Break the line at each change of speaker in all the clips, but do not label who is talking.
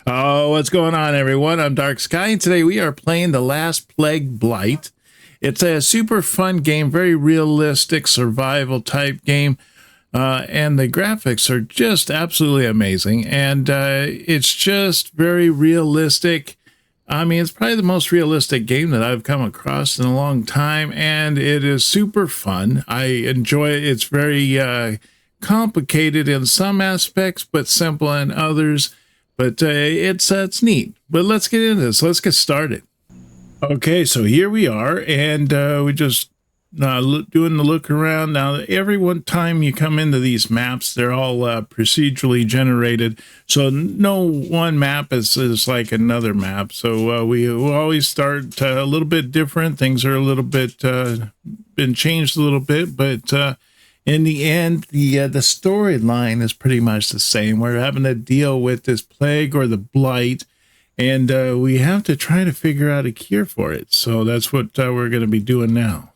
Oh, what's going on, everyone? I'm Dark Sky, and today we are playing The Last Plague Blight. It's a super fun game, very realistic survival type game, and the graphics are just absolutely amazing, and it's just very realistic. I mean, it's probably the most realistic game that I've come across in a long time, and it is super fun. I enjoy it. It's very complicated in some aspects, but simple in others. But it's neat. But let's get into this. Let's get started. Okay, so here we are, and we just doing the look around. Now, every one time you come into these maps, they're all procedurally generated. So no one map is like another map. So we always start a little bit different. Things are a little bit been changed a little bit, but in the end, the storyline is pretty much the same. We're having to deal with this plague or the blight, and we have to try to figure out a cure for it. So that's what we're going to be doing now.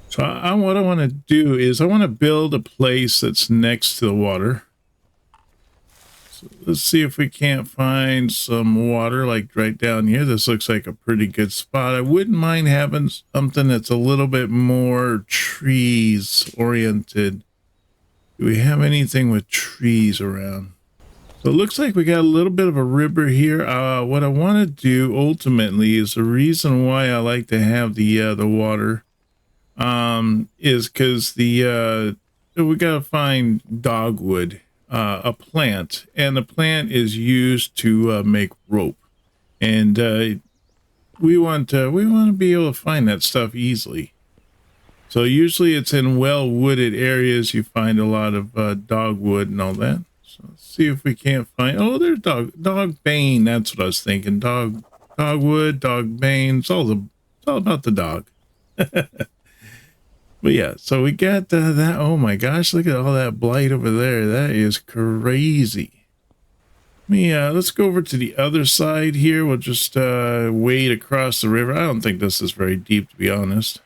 So what I want to do is I want to build a place that's next to the water. So let's see if we can't find some water like right down here. This looks like a pretty good spot. I wouldn't mind having something that's a little bit more trees oriented. Do we have anything with trees around? So it looks like we got a little bit of a river here. What I want to do ultimately is the reason why I like to have the water is because we got to find dogwood. A plant, and the plant is used to make rope, and we want to be able to find that stuff easily. So usually it's in well-wooded areas you find a lot of dogwood and all that. So let's see if we can't find. Oh, there's dog bane. That's what I was thinking. Dogwood, dog bane. It's all about the dog. But yeah, so we got that. Oh my gosh, look at all that blight over there. That is crazy. Let's go over to the other side here. We'll just wade across the river. I don't think this is very deep, to be honest.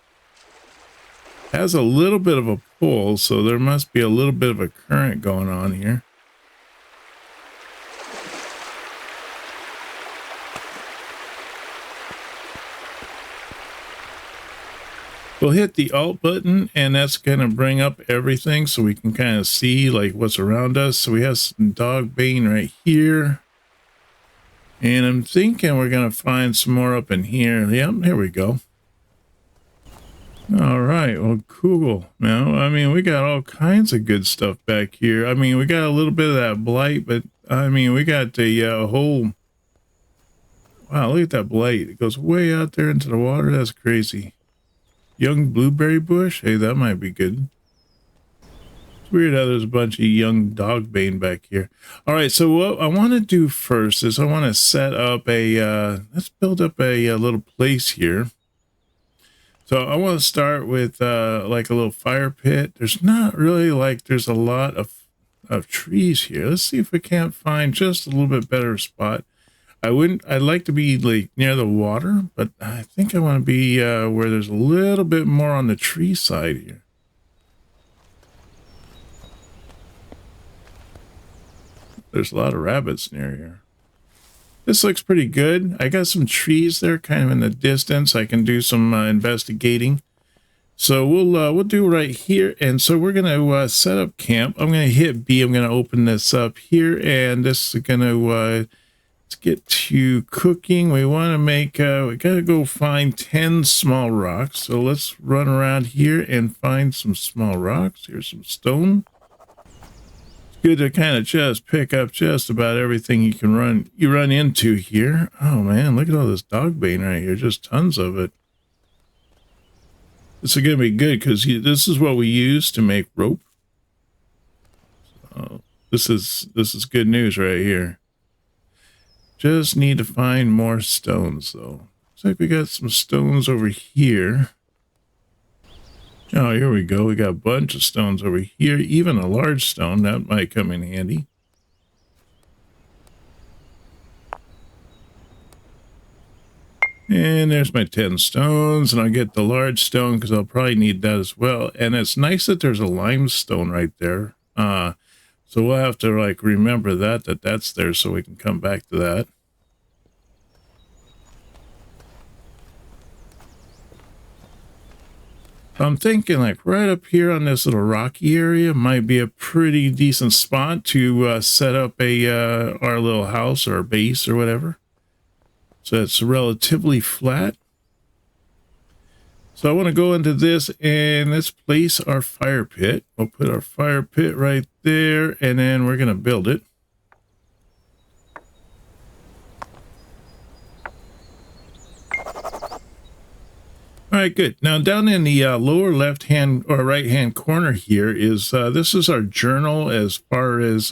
It has a little bit of a pull, so there must be a little bit of a current going on here. We'll hit the Alt button, and that's going to bring up everything so we can kind of see like what's around us. So we have some dog bane right here. And I'm thinking we're going to find some more up in here. Yep, here we go. All right, well, cool. Now, I mean, we got all kinds of good stuff back here. I mean, we got a little bit of that blight, but I mean, we got the whole... Wow, look at that blight. It goes way out there into the water. That's crazy. Young blueberry bush? Hey, that might be good. It's weird how there's a bunch of young dog bane back here. All right, so what I want to do first is I want to set up a, let's build up a little place here. So I want to start with like a little fire pit. There's not really like, there's a lot of trees here. Let's see if we can't find just a little bit better spot. I'd like to be like near the water, but I think I want to be where there's a little bit more on the tree side here. There's a lot of rabbits near here. This looks pretty good. I got some trees there kind of in the distance. I can do some investigating. So we'll do right here. And so we're going to set up camp. I'm going to hit B. I'm going to open this up here, and this is going to... let's get to cooking. We want to make, we got to go find 10 small rocks. So let's run around here and find some small rocks. Here's some stone. It's good to kind of just pick up just about everything you run into here. Oh man, look at all this dog bane right here. Just tons of it. This is going to be good because this is what we use to make rope. So this is good news right here. Just need to find more stones, though. Looks like we got some stones over here. Oh, here we go. We got a bunch of stones over here. Even a large stone. That might come in handy. And there's my 10 stones, and I'll get the large stone because I'll probably need that as well. And it's nice that there's a limestone right there. So we'll have to like remember that's there so we can come back to that. I'm thinking like right up here on this little rocky area might be a pretty decent spot to set up our little house or base or whatever. So it's relatively flat. So I want to go into this and let's place our fire pit. We'll put our fire pit right there and then we're going to build it. All right, good. Now down in the lower left hand or right hand corner here is this is our journal as far as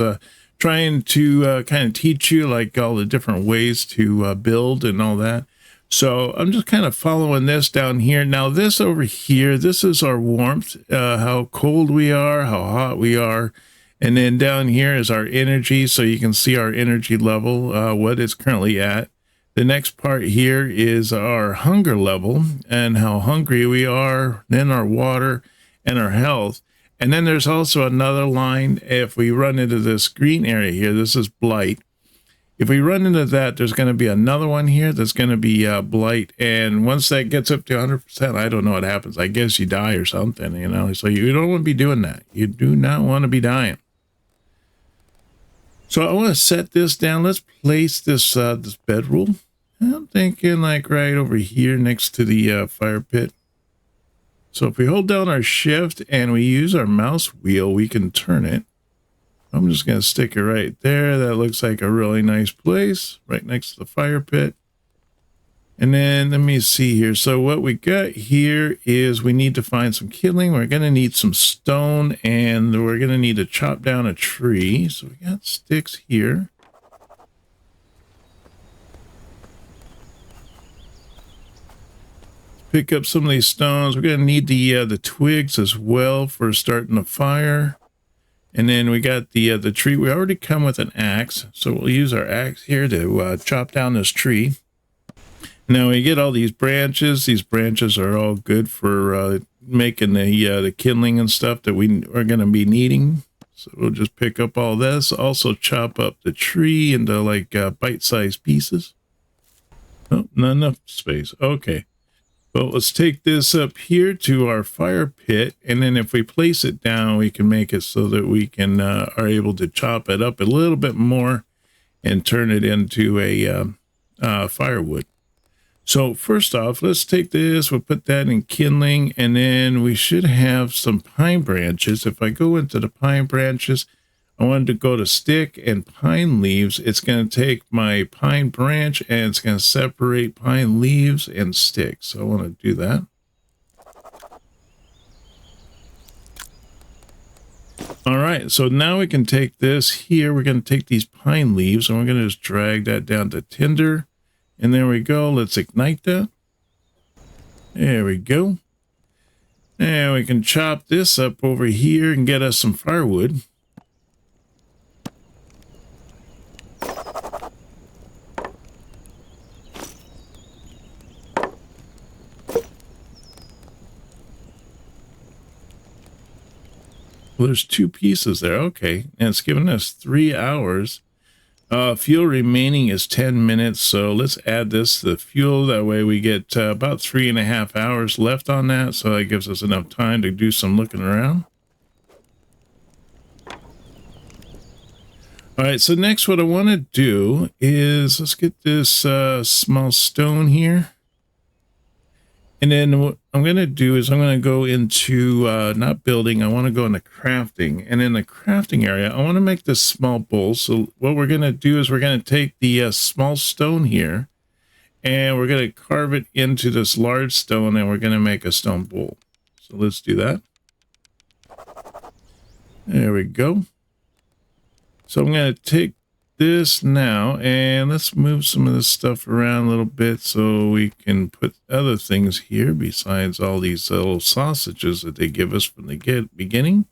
trying to kind of teach you like all the different ways to build and all that. So I'm just kind of following this down here. Now this over here, this is our warmth, how cold we are, how hot we are. And then down here is our energy. So you can see our energy level, what it's currently at. The next part here is our hunger level and how hungry we are, then our water and our health. And then there's also another line. If we run into this green area here, this is Blight. If we run into that, there's going to be another one here that's going to be Blight. And once that gets up to 100%, I don't know what happens. I guess you die or something, you know. So you don't want to be doing that. You do not want to be dying. So I want to set this down. Let's place this this bedroll. I'm thinking like right over here next to the fire pit. So if we hold down our shift and we use our mouse wheel, we can turn it. I'm just going to stick it right there. That looks like a really nice place right next to the fire pit. And then let me see here. So what we got here is we need to find some kindling. We're going to need some stone and we're going to need to chop down a tree. So we got sticks here. Pick up some of these stones. We're going to need the twigs as well for starting the fire. And then we got the tree. We already come with an axe, so we'll use our axe here to chop down this tree. Now we get all these branches. These branches are all good for making the kindling and stuff that we are going to be needing. So we'll just pick up all this. Also chop up the tree into like bite-sized pieces. Oh, not enough space. Okay. Well, let's take this up here to our fire pit, and then if we place it down, we can make it so that we can are able to chop it up a little bit more and turn it into a firewood. So first off, let's take this, we'll put that in kindling, and then we should have some pine branches. If I go into the pine branches, I wanted to go to stick and pine leaves. It's going to take my pine branch and it's going to separate pine leaves and sticks. So I want to do that. All right, so now we can take this here. We're going to take these pine leaves and we're going to just drag that down to tinder. And there we go. Let's ignite that. There we go. And we can chop this up over here and get us some firewood. Well, there's two pieces there. Okay. And it's giving us 3 hours. Fuel remaining is 10 minutes. So let's add this to the fuel. That way we get about 3.5 hours left on that. So that gives us enough time to do some looking around. All right. So next what I want to do is let's get this small stone here. And then what I'm going to do is I'm going to go into, not building, I want to go into crafting. And in the crafting area, I want to make this small bowl. So what we're going to do is we're going to take the small stone here, and we're going to carve it into this large stone, and we're going to make a stone bowl. So let's do that. There we go. So I'm going to take this now and let's move some of this stuff around a little bit so we can put other things here besides all these little sausages that they give us from the beginning.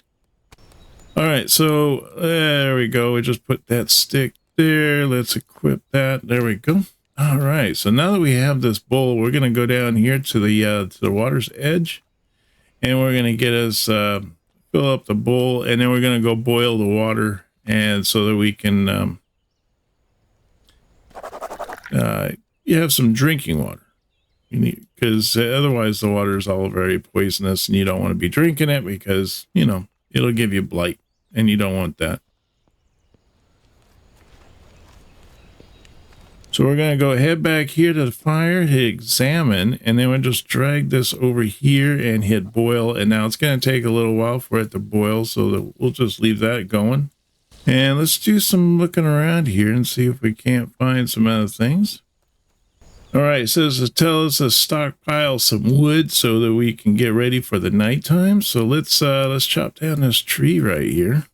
All right, so there we go. We just put that stick there. Let's equip that. There we go. All right, so now that we have this bowl, we're going to go down here to the water's edge, and we're going to get us fill up the bowl, and then we're going to go boil the water, and so that we can you have some drinking water. You need, because otherwise the water is all very poisonous, and you don't want to be drinking it because, you know, it'll give you blight, and you don't want that. So we're going to go head back here to the fire, hit examine, and then we'll just drag this over here and hit boil. And now it's going to take a little while for it to boil, so that we'll just leave that going. And let's do some looking around here and see if we can't find some other things. All right, it says to tell us to stockpile some wood so that we can get ready for the nighttime. So let's chop down this tree right here.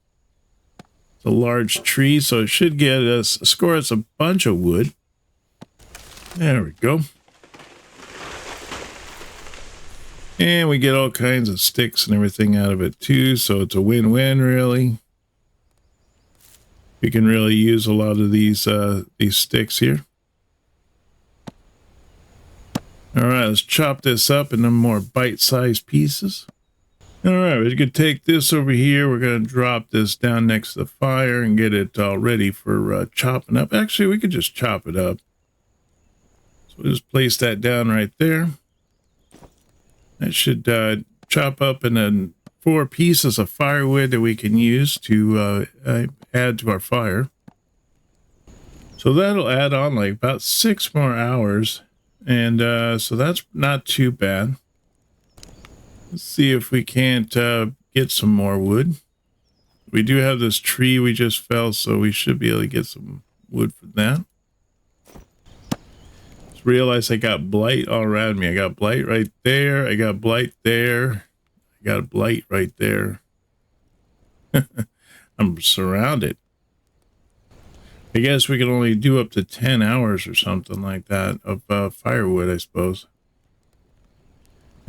It's a large tree, so it should get us, score us a bunch of wood. There we go. And we get all kinds of sticks and everything out of it too, so it's a win-win really. We can really use a lot of these sticks here. All right, let's chop this up into more bite-sized pieces. All right, we're going to take this over here. We're going to drop this down next to the fire and get it all ready for chopping up. Actually, we could just chop it up. We'll just place that down right there. That should chop up into 4 pieces of firewood that we can use to add to our fire. So that'll add on like about 6 more hours. And so that's not too bad. Let's see if we can't get some more wood. We do have this tree we just felled, so we should be able to get some wood for that. Realize I got blight all around me. I got blight right there. I got blight there. I got a blight right there. I'm surrounded. I guess we can only do up to 10 hours or something like that of firewood, I suppose.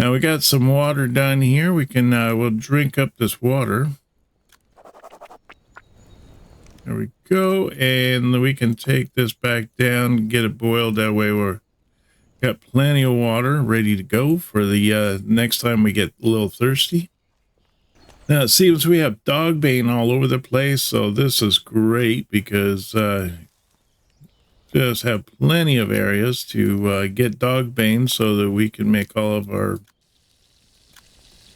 Now we got some water down here. We can we'll drink up this water. There we go, and we can take this back down, get it boiled. That way we're got plenty of water ready to go for the next time we get a little thirsty. Now it seems we have dog bane all over the place, so this is great because just have plenty of areas to get dog bane so that we can make all of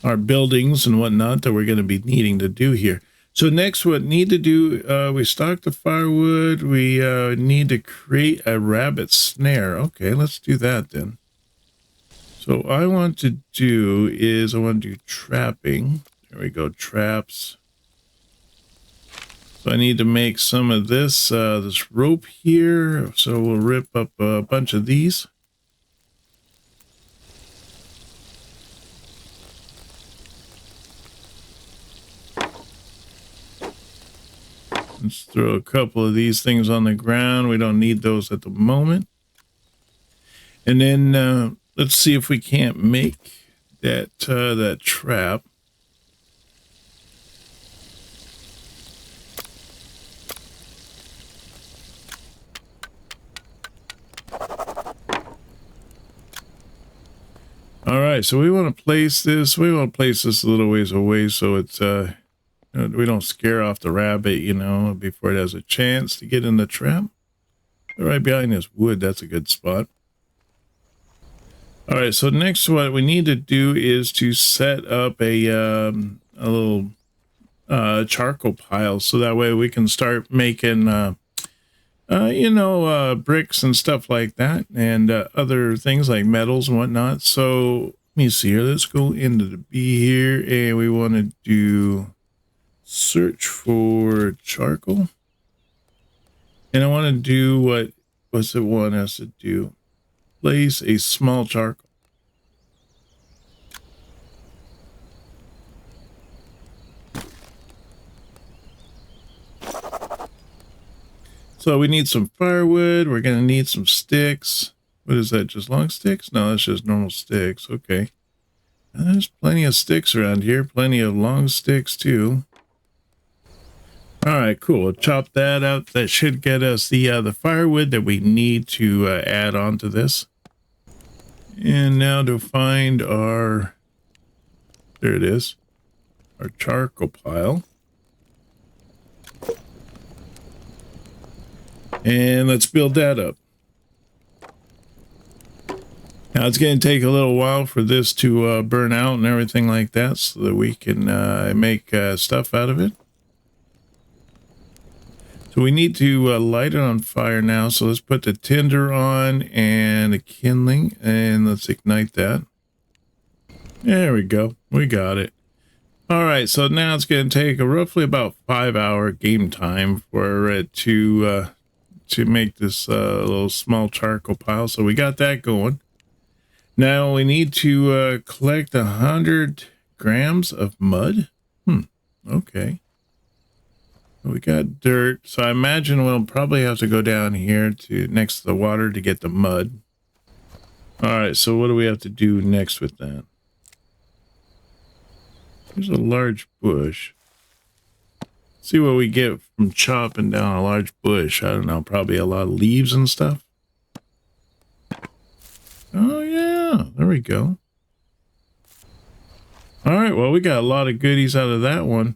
our buildings and whatnot that we're going to be needing to do here. So next, what we need to do, we stock the firewood. We need to create a rabbit snare. Okay, let's do that then. So what I want to do is I want to do trapping. There we go, traps. So I need to make some of this, this rope here. So we'll rip up a bunch of these. Let's throw a couple of these things on the ground. We don't need those at the moment. And then let's see if we can't make that that trap. All right, so we want to place this. We want to place this a little ways away so it's we don't scare off the rabbit, you know, before it has a chance to get in the trap. Right behind this wood, that's a good spot. All right, so next what we need to do is to set up a little charcoal pile, so that way we can start making, you know, bricks and stuff like that, and other things like metals and whatnot. So let me see here. Let's go into the B here, and we want to do search for charcoal, and I want to do what's it want us to do? Place a small charcoal. So we need some firewood. We're going to need some sticks. What is that? Just long sticks? No, that's just normal sticks. Okay. And there's plenty of sticks around here. Plenty of long sticks too. All right, cool. We'll chop that out. That should get us the firewood that we need to add on to this. And now to find our, there it is, our charcoal pile. And let's build that up. Now it's going to take a little while for this to burn out and everything like that so that we can make stuff out of it. So we need to light it on fire now. So let's put the tinder on and a kindling and let's ignite that. There we go. We got it. All right. So now it's going to take a roughly about 5-hour game time for it to make this little small charcoal pile. So we got that going. Now we need to collect 100 grams of mud. Okay. We got dirt, so I imagine we'll probably have to go down here to next to the water to get the mud. All right, so what do we have to do next with that? There's a large bush. See what we get from chopping down a large bush. I don't know, probably a lot of leaves and stuff. Oh yeah, there we go. All right, well, we got a lot of goodies out of that one.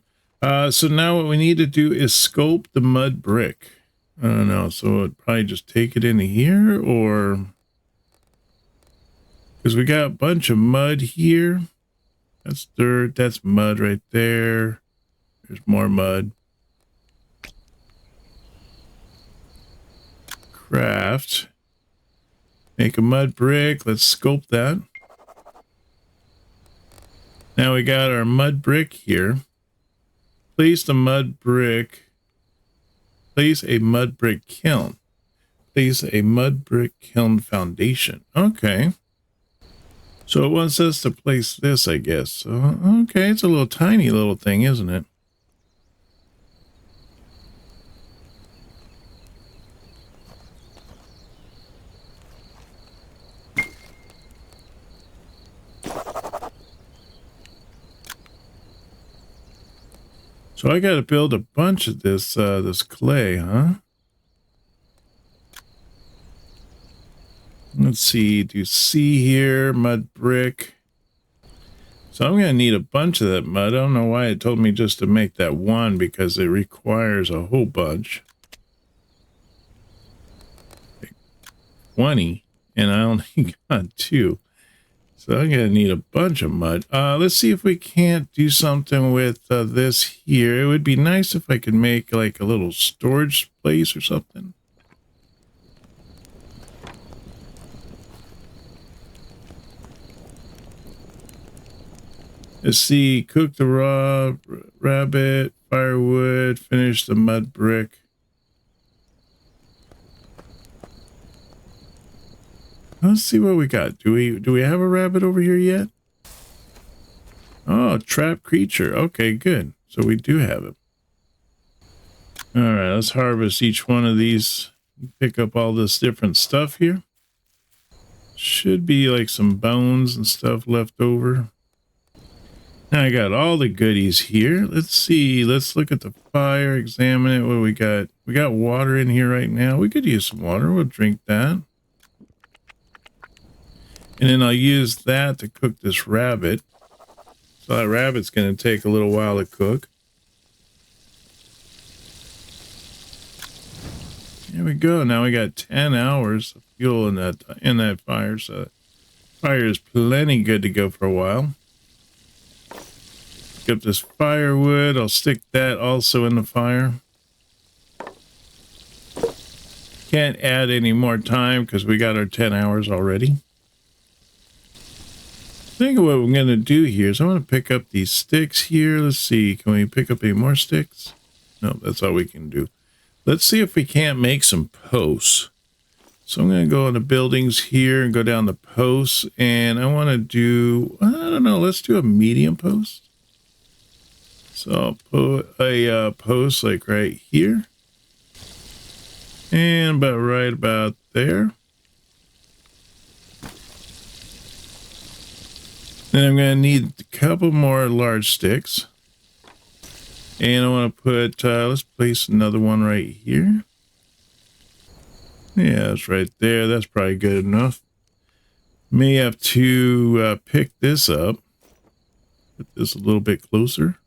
So now what we need to do is sculpt the mud brick. I don't know, so I'd probably just take it into here, or because we got a bunch of mud here. That's dirt, that's mud right there. There's more mud. Craft. Make a mud brick. Let's sculpt that. Now we got our mud brick here. Place a mud brick kiln. Place a mud brick kiln foundation. Okay. So it wants us to place this, I guess. Okay, it's a little tiny little thing, isn't it? So I got to build a bunch of this this clay, huh? Let's see, do C here, mud brick. So I'm going to need a bunch of that mud. I don't know why it told me just to make that one, because it requires a whole bunch. 20, and I only got 2. So I'm going to need a bunch of mud. Let's see if we can't do something with this here. It would be nice if I could make like a little storage place or something. Let's see, cook the raw rabbit, firewood, finish the mud brick. Let's see what we got. Do we have a rabbit over here yet? Oh, trap creature. Okay, good. So we do have it. All right, let's harvest each one of these. Pick up all this different stuff here. Should be like some bones and stuff left over. Now I got all the goodies here. Let's see. Let's look at the fire, examine it. What we got? We got water in here right now. We could use some water. We'll drink that. And then I'll use that to cook this rabbit. So that rabbit's going to take a little while to cook. There we go. Now we got 10 hours of fuel in that fire. So that fire is plenty good to go for a while. Pick up this firewood. I'll stick that also in the fire. Can't add any more time because we got our 10 hours already. I think what we're going to do here is I'm going to pick up these sticks here. Let's see. Can we pick up any more sticks? No, that's all we can do. Let's see if we can't make some posts. So I'm going to go into buildings here and go down the posts. And I want to do, I don't know, let's do a medium post. So I'll put a post like right here. And right about there. Then I'm going to need a couple more large sticks. And I want to put, let's place another one right here. Yeah, that's right there. That's probably good enough. May have to pick this up. Put this a little bit closer.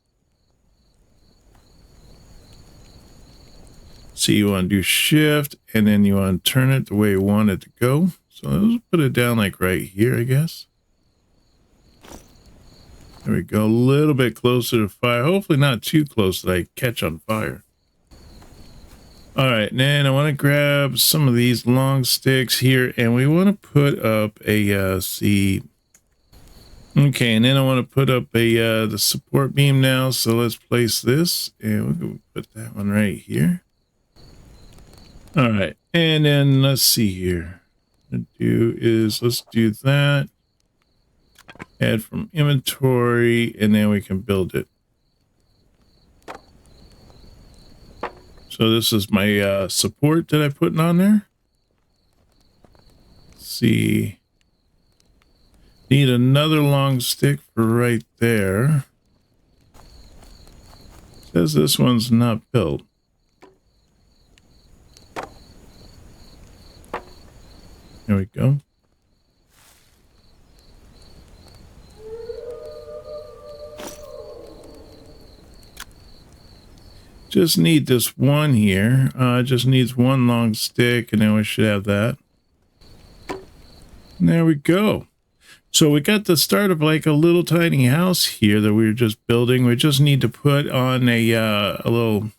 See, you want to do shift, and then you want to turn it the way you want it to go. So let's put it down like right here, I guess. There we go, a little bit closer to fire. Hopefully not too close that I catch on fire. All right, then I want to grab some of these long sticks here, and we want to put up a see. Okay, and then I want to put up a the support beam now. So let's place this, and we're going to put that one right here. All right, and then let's see here. What to do is let's do that. Add from inventory, and then we can build it. So this is my support that I put on there. Let's see. Need another long stick for right there. Says this one's not built. There we go. Just need this one here. Just needs one long stick, and then we should have that. And there we go. So we got the start of like a little tiny house here that we were just building. We just need to put on a little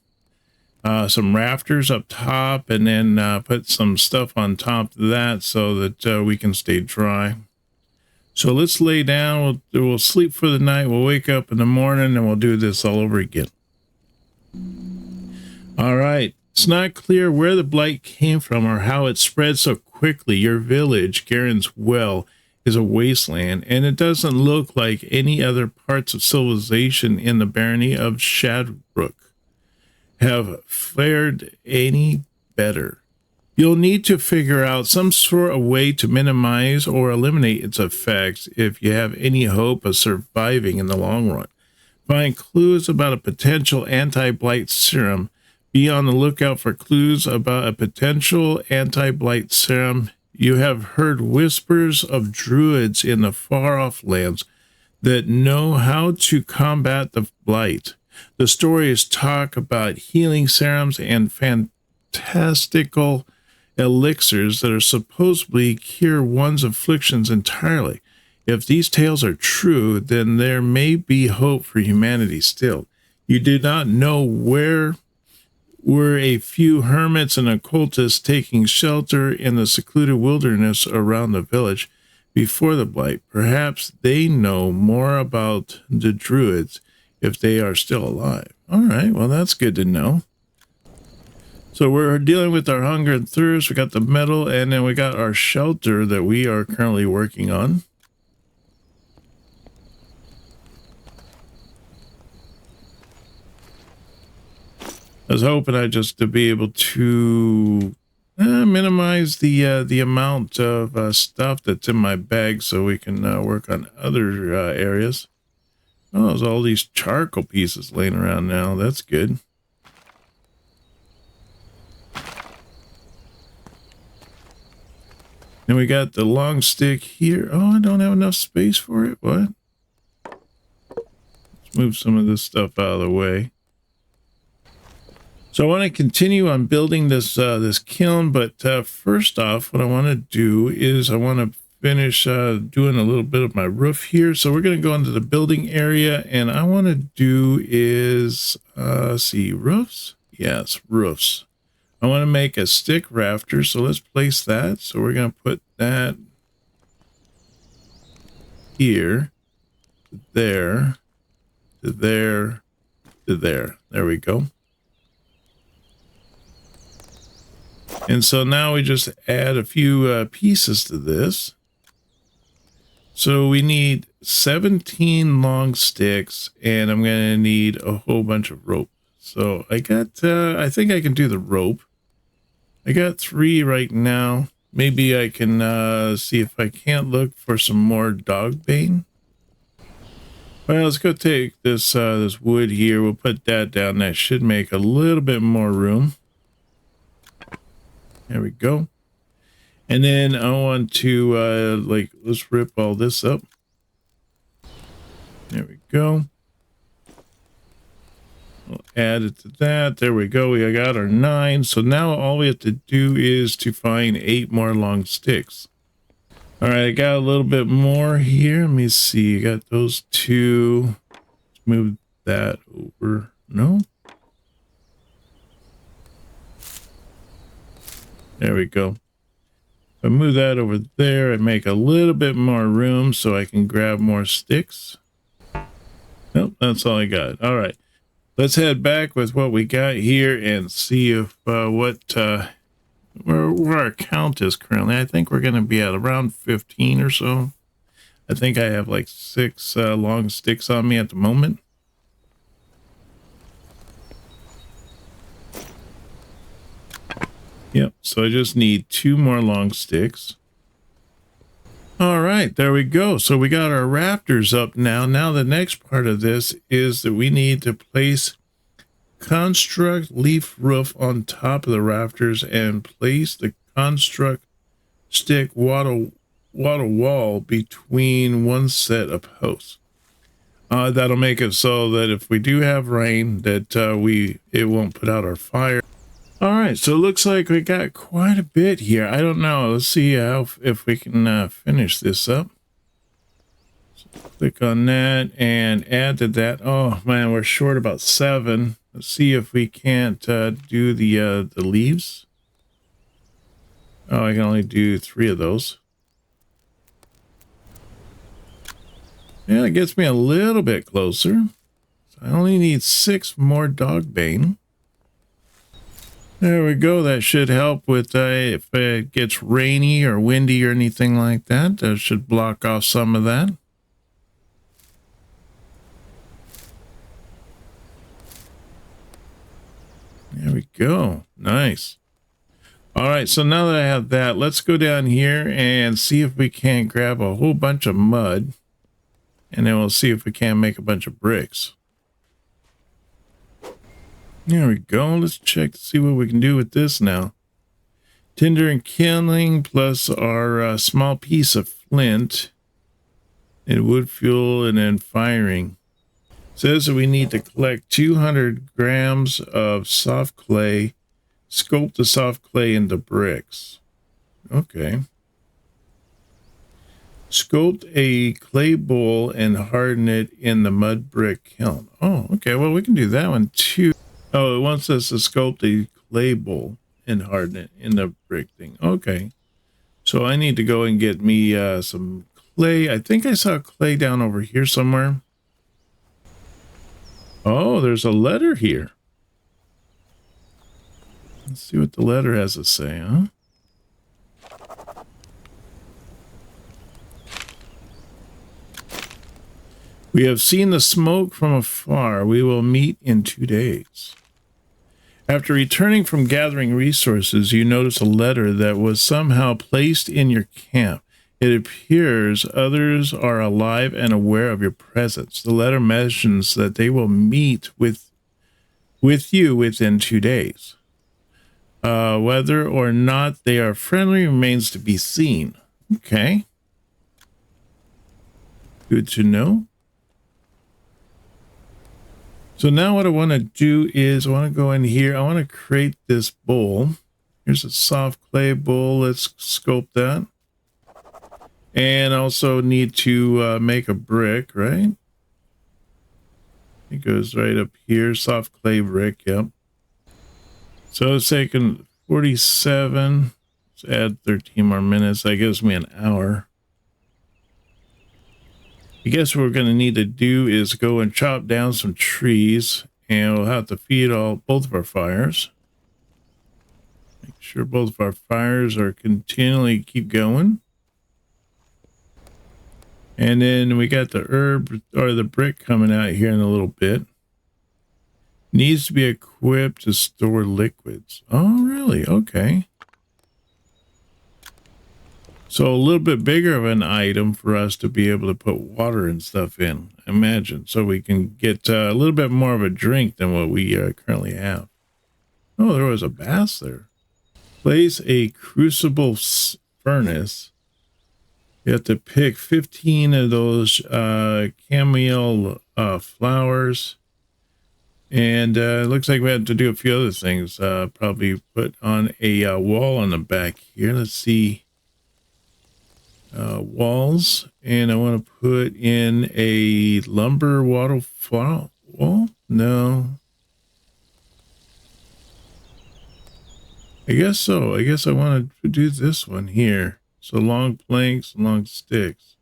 some rafters up top, and then put some stuff on top of that so that we can stay dry. So let's lay down. We'll sleep for the night. We'll wake up in the morning, and we'll do this all over again. All right. It's not clear where the blight came from or how it spread so quickly. Your village, Garen's Well, is a wasteland, and it doesn't look like any other parts of civilization in the barony of Shadbrook have fared any better. You'll need to figure out some sort of way to minimize or eliminate its effects if you have any hope of surviving in the long run. Find clues about a potential anti-blight serum. Be on the lookout for clues about a potential anti-blight serum. You have heard whispers of druids in the far-off lands that know how to combat the blight. The stories talk about healing serums and fantastical elixirs that are supposedly cure one's afflictions entirely. If these tales are true, then there may be hope for humanity still. You do not know where were a few hermits and occultists taking shelter in the secluded wilderness around the village before the blight. Perhaps they know more about the druids if they are still alive. All right, well, that's good to know. So we're dealing with our hunger and thirst. We got the metal, and then we got our shelter that we are currently working on. I was hoping to be able to minimize the amount of stuff that's in my bag so we can work on other areas. Oh, there's all these charcoal pieces laying around now. That's good. And we got the long stick here. Oh, I don't have enough space for it. What? Let's move some of this stuff out of the way. So I want to continue on building this this kiln, but first off, what I want to do is I want to finish doing a little bit of my roof here. So we're going to go into the building area, and I want to do is see, roofs. Yes, roofs. I want to make a stick rafter, so let's place that. So we're going to put that here, to there, to there, to there. There we go. And so now we just add a few pieces to this. So we need 17 long sticks, and I'm going to need a whole bunch of rope. So I got, I think I can do the rope. I got 3 right now. Maybe I can see if I can't look for some more dog bane. Well, let's go take this this wood here. We'll put that down. That should make a little bit more room. There we go. And then I want to let's rip all this up. There we go. We'll add it to that. There we go. We got our 9. So now all we have to do is to find 8 more long sticks. All right, I got a little bit more here. Let me see. I got those 2. Let's move that over. No. There we go. If I move that over there, I make a little bit more room so I can grab more sticks. Nope, that's all I got. All right. Let's head back with what we got here and see if where our count is currently. I think we're going to be at around 15 or so. I think I have like 6 long sticks on me at the moment. Yep, so I just need 2 more long sticks. All right, there we go. So we got our rafters up now. Now the next part of this is that we need to place construct leaf roof on top of the rafters and place the construct stick wattle wall between one set of posts. That'll make it so that if we do have rain, that it won't put out our fire. All right, so it looks like we got quite a bit here. I don't know. Let's see if we can finish this up. So click on that and add to that. Oh man, we're short about 7. Let's see if we can't do the leaves. Oh, I can only do 3 of those. Yeah, it gets me a little bit closer. So I only need 6 more dog bane. There we go. That should help with if it gets rainy or windy or anything like that. That should block off some of that. There we go. Nice. All right. So now that I have that, let's go down here and see if we can't grab a whole bunch of mud. And then we'll see if we can make a bunch of bricks. There we go. Let's check to see what we can do with this now. Tinder and kindling plus our small piece of flint and wood fuel and then firing. It says that we need to collect 200 grams of soft clay, sculpt the soft clay into bricks. Okay. Sculpt a clay bowl and harden it in the mud brick kiln. Oh, okay. Well, we can do that one too. Oh, it wants us to sculpt a clay bowl and harden it in the brick thing. Okay. So I need to go and get me some clay. I think I saw clay down over here somewhere. Oh, there's a letter here. Let's see what the letter has to say, huh? We have seen the smoke from afar. We will meet in 2 days. After returning from gathering resources, you notice a letter that was somehow placed in your camp. It appears others are alive and aware of your presence. The letter mentions that they will meet with you within 2 days. Whether or not they are friendly remains to be seen. Okay. Good to know. So now what I want to do is I want to go in here. I want to create this bowl. Here's a soft clay bowl. Let's sculpt that. And also need to make a brick, right? It goes right up here. Soft clay brick, yep. So it's taking 47. Let's add 13 more minutes. That gives me an hour. I guess what we're going to need to do is go and chop down some trees, and we'll have to feed both of our fires. Make sure both of our fires are continually keep going. And then we got the herb or the brick coming out here in a little bit. Needs to be equipped to store liquids. Oh, really? Okay. So a little bit bigger of an item for us to be able to put water and stuff in, imagine. So we can get a little bit more of a drink than what we currently have. Oh, there was a bass there. Place a crucible furnace. You have to pick 15 of those chamomile flowers. And it looks like we have to do a few other things. Probably put on a wall on the back here. Let's see. Walls. And I want to put in a lumber waterfall wall. No. I guess so. I guess I want to do this one here. So long planks, long sticks.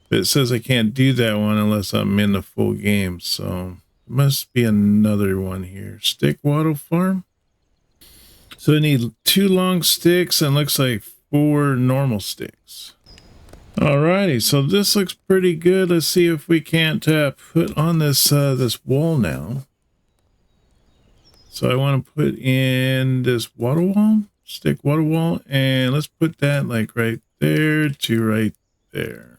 But it says I can't do that one unless I'm in the full game. So there must be another one here. Stick wattle farm. So I need 2 long sticks and looks like 4 normal sticks. Alrighty, so this looks pretty good. Let's see if we can't put on this this wall now. So I want to put in this water wall, stick water wall, and let's put that like right there to right there.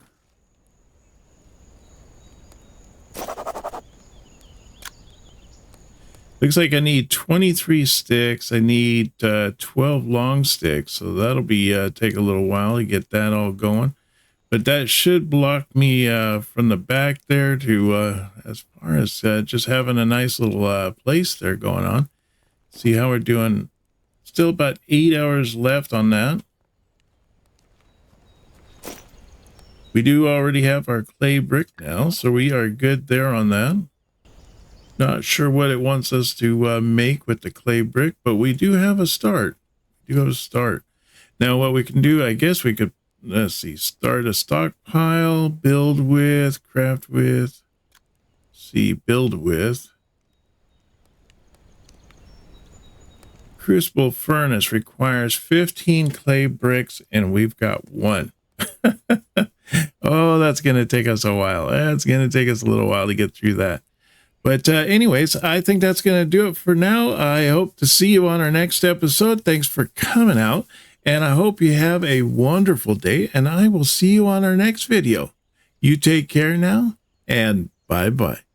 Looks like I need 23 sticks. I need 12 long sticks, so that'll be take a little while to get that all going. But that should block me from the back there to as far as just having a nice little place there going on. See how we're doing. Still about 8 hours left on that. We do already have our clay brick now, so we are good there on that. Not sure what it wants us to make with the clay brick, but we do have a start. We do have a start. Now what we can do, I guess we could, let's see, start a stockpile, build with, craft with, see, build with. Crucible furnace requires 15 clay bricks, and we've got 1. Oh, that's going to take us a while. That's going to take us a little while to get through that. But anyways, I think that's going to do it for now. I hope to see you on our next episode. Thanks for coming out, and I hope you have a wonderful day, and I will see you on our next video. You take care now, and bye-bye.